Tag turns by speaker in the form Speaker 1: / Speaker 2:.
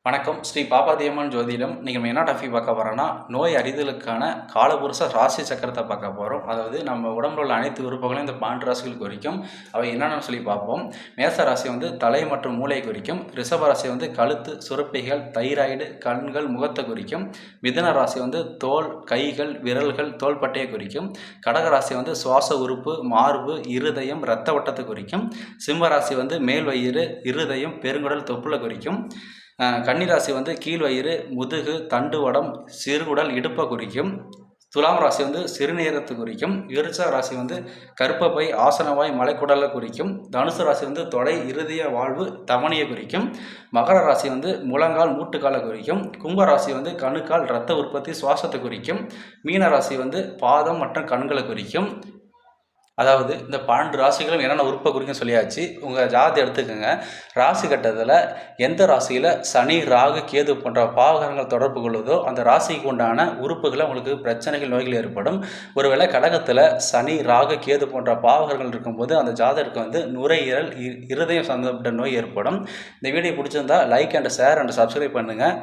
Speaker 1: வணக்கம். ஸ்ரீ பாப்பாத்தியம்மன் ஜோதிடம். நீங்கள் என்ன டாபிக் பார்க்க போகிறோன்னா, நோய் அறிதலுக்கான காலபுருஷ ராசி சக்கரத்தை பார்க்க போகிறோம். அதாவது நம்ம உடம்புல உள்ள அனைத்து உறுப்புகளையும் இந்த 12 ராசிகள் குறிக்கும். அவை என்னென்னு சொல்லி பார்ப்போம். மேச ராசி வந்து தலை மற்றும் மூளை குறிக்கும். ரிஷப ராசி வந்து கழுத்து, சுரப்பிகள், தைராய்டு, கண்கள், முகத்தை குறிக்கும். மிதுன ராசி வந்து தோல், கைகள், விரல்கள், தோள்பட்டையை குறிக்கும். கடக ராசி வந்து சுவாச உறுப்பு, மார்பு, இருதயம், இரத்த வட்டத்தை குறிக்கும். சிம்ம ராசி வந்து மேல் வயிறு, இருதயம், பெருங்குடல், தொப்புளை குறிக்கும். கன்னிராசி வந்து கீழ் வயிறு, முதுகு, தண்டுவடம், சிறுகுடல், இடுப்பை குறிக்கும். துலாம் ராசி வந்து சிறுநீரத்தை குறிக்கும். விருச்ச ராசி வந்து கர்ப்பப்பை, ஆசனவாய், மலைக்குடலை குறிக்கும். தனுசு ராசி வந்து தொடை, இருதய வாழ்வு, தமனியை குறிக்கும். மகர ராசி வந்து முழங்கால், மூட்டுக்காலை குறிக்கும். கும்ப ராசி வந்து கணுக்கால், இரத்த உற்பத்தி, சுவாசத்தை குறிக்கும். மீன ராசி வந்து பாதம் மற்றும் கண்களை குறிக்கும். அதாவது இந்த 12 ராசிகளும் என்னென்ன உறுப்பை குறிக்கும் சொல்லியாச்சு. உங்கள் ஜாதகத்தை எடுத்துக்கோங்க. ராசி கட்டத்தில் எந்த ராசியில் சனி, ராகு, கேது போன்ற பாவகரங்கள் தொடர்பு கொள்ளுதோ அந்த ராசிக்கு உண்டான உறுப்புகளை உங்களுக்கு பிரச்சனைகள், நோய்கள் ஏற்படும். ஒருவேளை கடகத்தில் சனி, ராகு, கேது போன்ற பாவகர்கள் இருக்கும்போது அந்த ஜாதகருக்கு வந்து நுரையீரல், இருதயம் சம்பந்தப்பட்ட நோய் ஏற்படும். இந்த வீடியோ பிடிச்சிருந்தா like and share and subscribe பண்ணுங்கள்.